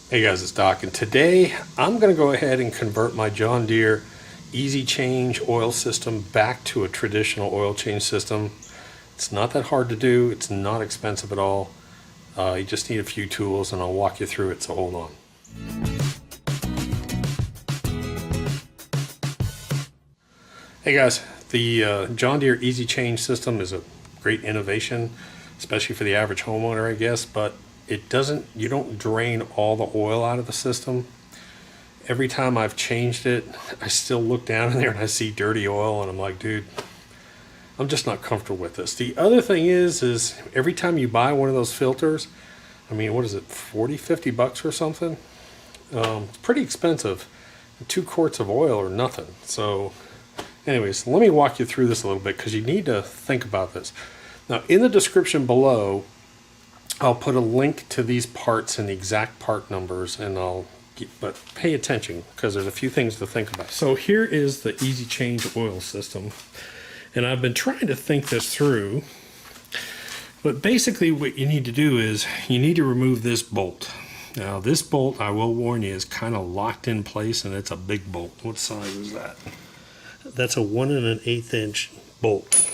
Hey guys, it's Doc, and today I'm going to go ahead and convert my John Deere easy change oil system back to a traditional oil change system. It's not that hard to do, it's not expensive at all. You just need a few tools and I'll walk you through it, so hold on. Hey guys, the John Deere easy change system is a great innovation, especially for the average homeowner, I guess, but you don't drain all the oil out of the system. Every time I've changed it, I still look down in there and I see dirty oil and I'm like, dude, I'm just not comfortable with this. The other thing is every time you buy one of those filters, I mean, what is it, 40, 50 bucks or something? It's pretty expensive. 2 quarts of oil or nothing. So anyways, let me walk you through this a little bit because you need to think about this. Now, in the description below, I'll put a link to these parts and the exact part numbers, and but pay attention because there's a few things to think about. So here is the easy change oil system, and I've been trying to think this through, but basically what you need to do is you need to remove this bolt. Now this bolt, I will warn you, is kind of locked in place, and it's a big bolt. What size is that? That's a 1 1/8 inch bolt.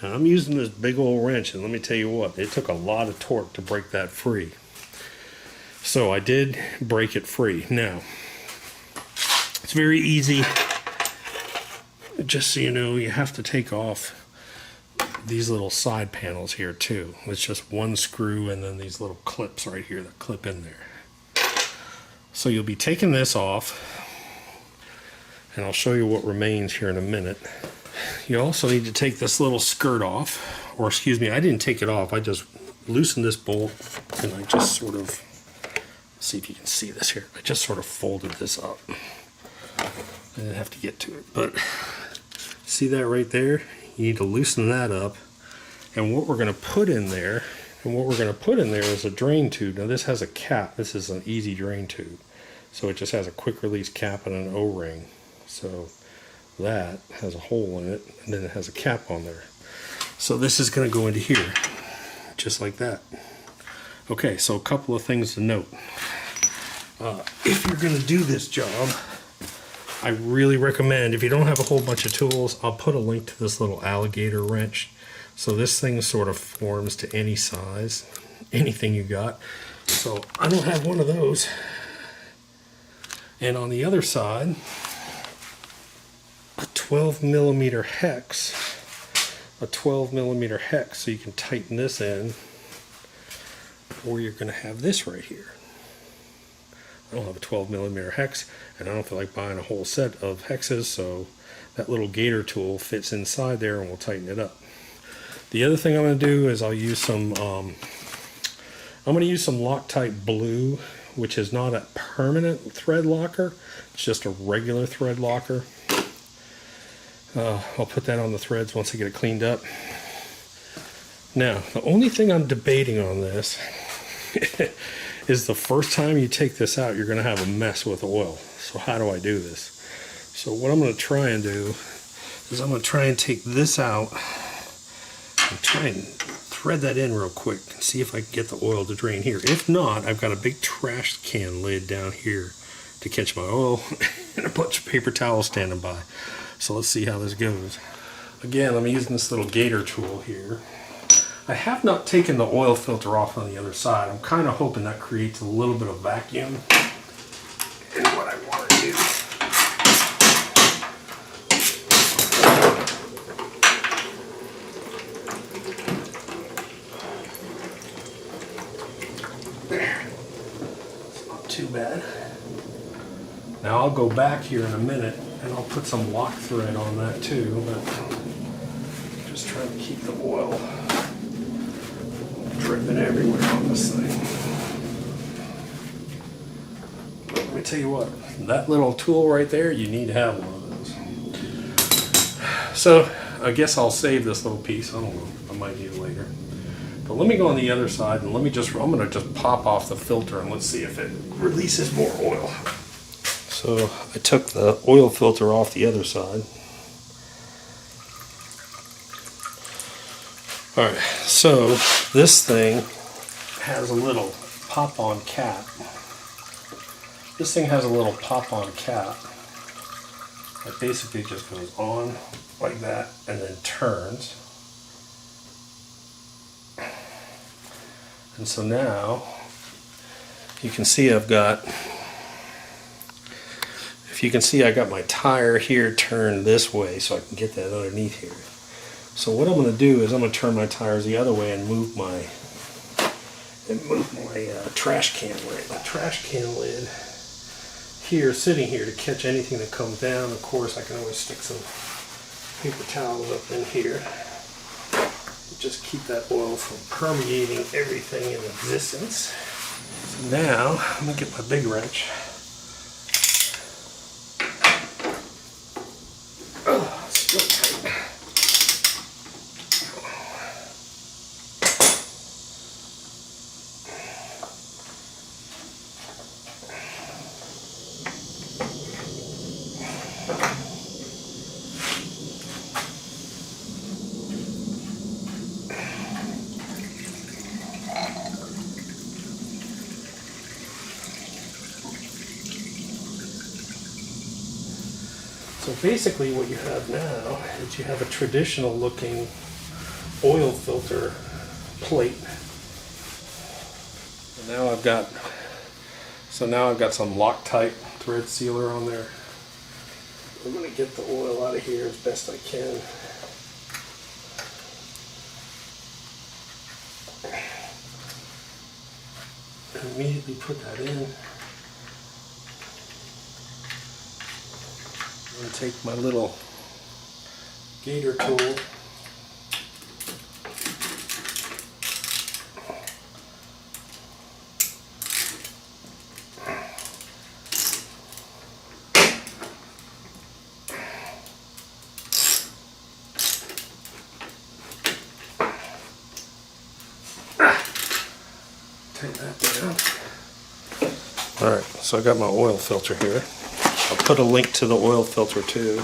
Now I'm using this big old wrench, and let me tell you what, it took a lot of torque to break that free. So I did break it free. Now, it's very easy. Just so you know, you have to take off these little side panels here too. It's just one screw and then these little clips right here that clip in there. So you'll be taking this off, and I'll show you what remains here in a minute. You also need to take this little skirt off, or excuse me, I didn't take it off. I just loosened this bolt and I just sort of, see if you can see this here. I just sort of folded this up. I didn't have to get to it, but see that right there? You need to loosen that up. And what we're going to put in there, is a drain tube. Now this has a cap. This is an easy drain tube. So it just has a quick release cap and an O-ring. So that has a hole in it, and then it has a cap on there. So this is going to go into here, just like that. Okay, so a couple of things to note. If you're going to do this job, I really recommend, if you don't have a whole bunch of tools, I'll put a link to this little alligator wrench. So this thing sort of forms to any size, anything you got. So I don't have one of those. And on the other side, a 12 millimeter hex, so you can tighten this in, or you're going to have this right here. I don't have a 12 millimeter hex, and I don't feel like buying a whole set of hexes, so that little gator tool fits inside there and we'll tighten it up. The other thing I'm going to do is I'll use some Loctite Blue, which is not a permanent thread locker, it's just a regular thread locker. I'll put that on the threads once I get it cleaned up. Now, the only thing I'm debating on this is the first time you take this out, you're going to have a mess with oil. So how do I do this? So what I'm going to try and do is I'm going to try and take this out and try and thread that in real quick and see if I can get the oil to drain here. If not, I've got a big trash can lid down here to catch my oil and a bunch of paper towels standing by. So let's see how this goes. Again, I'm using this little gator tool here. I have not taken the oil filter off on the other side. I'm kind of hoping that creates a little bit of vacuum. And what I want to do, there. It's not too bad. Now I'll go back here in a minute and I'll put some lock thread on that too, but just trying to keep the oil dripping everywhere on this thing. But let me tell you what, that little tool right there, you need to have one of those. So I guess I'll save this little piece. I don't know, I might need it later. But let me go on the other side and I'm gonna just pop off the filter and let's see if it releases more oil. So I took the oil filter off the other side. Alright, so this thing has a little pop-on cap This thing has a little pop-on cap that basically just goes on like that and then turns. And so now you can see I got my tire here turned this way so I can get that underneath here. So what I'm going to do is I'm going to turn my tires the other way and move my trash can lid. My trash can lid here, sitting here to catch anything that comes down. Of course, I can always stick some paper towels up in here. Just keep that oil from permeating everything in existence. So now, I'm going to get my big wrench. Oh, it's still tight. So basically what you have now is you have a traditional looking oil filter plate. And now I've got some Loctite thread sealer on there. I'm going to get the oil out of here as best I can. And immediately put that in. And take my little gator tool. Take that down. Alright, so I got my oil filter here. I'll put a link to the oil filter too.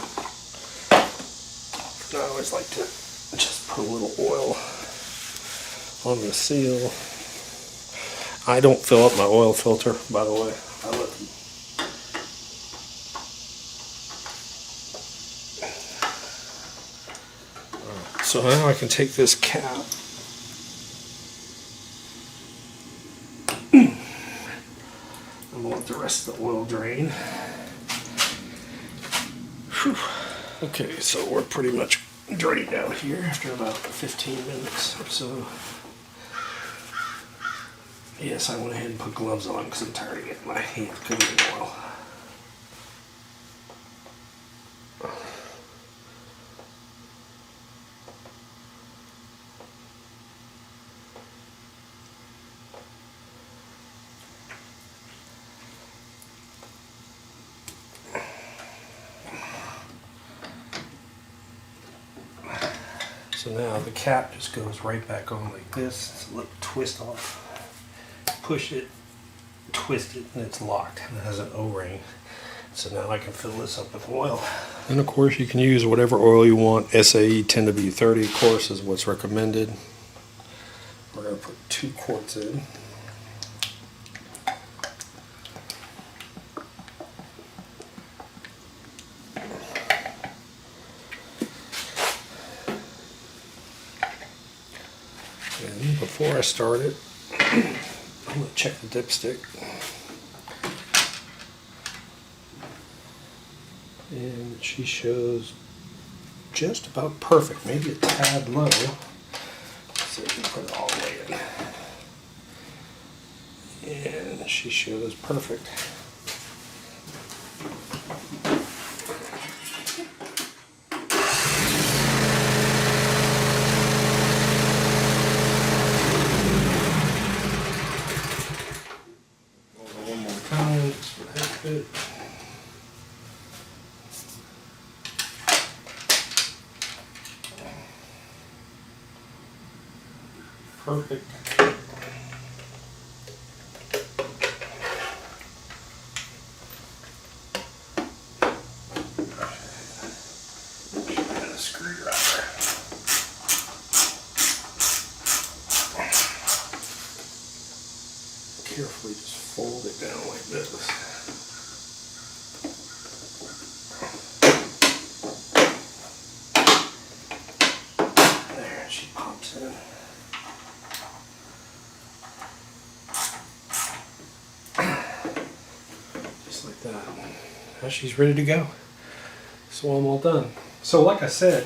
I always like to just put a little oil on the seal. I don't fill up my oil filter, by the way. I let them. So now I can take this cap and let the rest of the oil drain. Whew. Okay, so we're pretty much drained out here after about 15 minutes or so. Yes, I went ahead and put gloves on because I'm tired of getting my hands covered in oil. So now the cap just goes right back on like this. It's a little twist off. Push it, twist it, and it's locked. And it has an O-ring. So now I can fill this up with oil. And of course you can use whatever oil you want. SAE 10W30 of course is what's recommended. We're going to put 2 quarts in. And before I start it, I'm going to check the dipstick. And she shows just about perfect, maybe a tad low. Let's see if we can put it all the way in. And she shows perfect. One more time, just for the heck of it. Perfect. And a screwdriver. Carefully just fold it down like this. just like that. Now she's ready to go. So I'm all done. So like I said,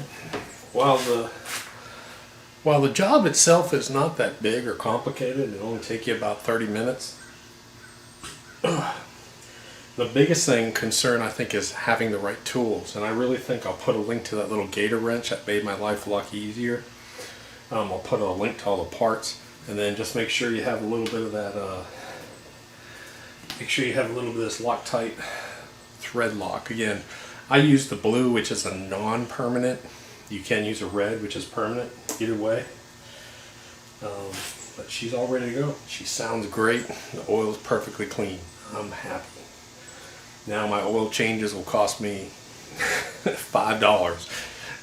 while the job itself is not that big or complicated, it'll only take you about 30 minutes. The biggest concern I think is having the right tools, and I really think I'll put a link to that little gator wrench that made my life a lot easier. I'll put a link to all the parts, and then just make sure you have a little bit of that. Make sure you have a little bit of this Loctite thread lock. Again, I use the blue, which is a non-permanent. You can use a red, which is permanent. Either way. But she's all ready to go. She sounds great. The oil is perfectly clean. I'm happy. Now my oil changes will cost me $5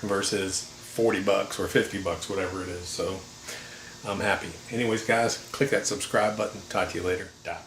versus 40 bucks or 50 bucks, whatever it is. So I'm happy. Anyways, guys, click that subscribe button. Talk to you later. Dot.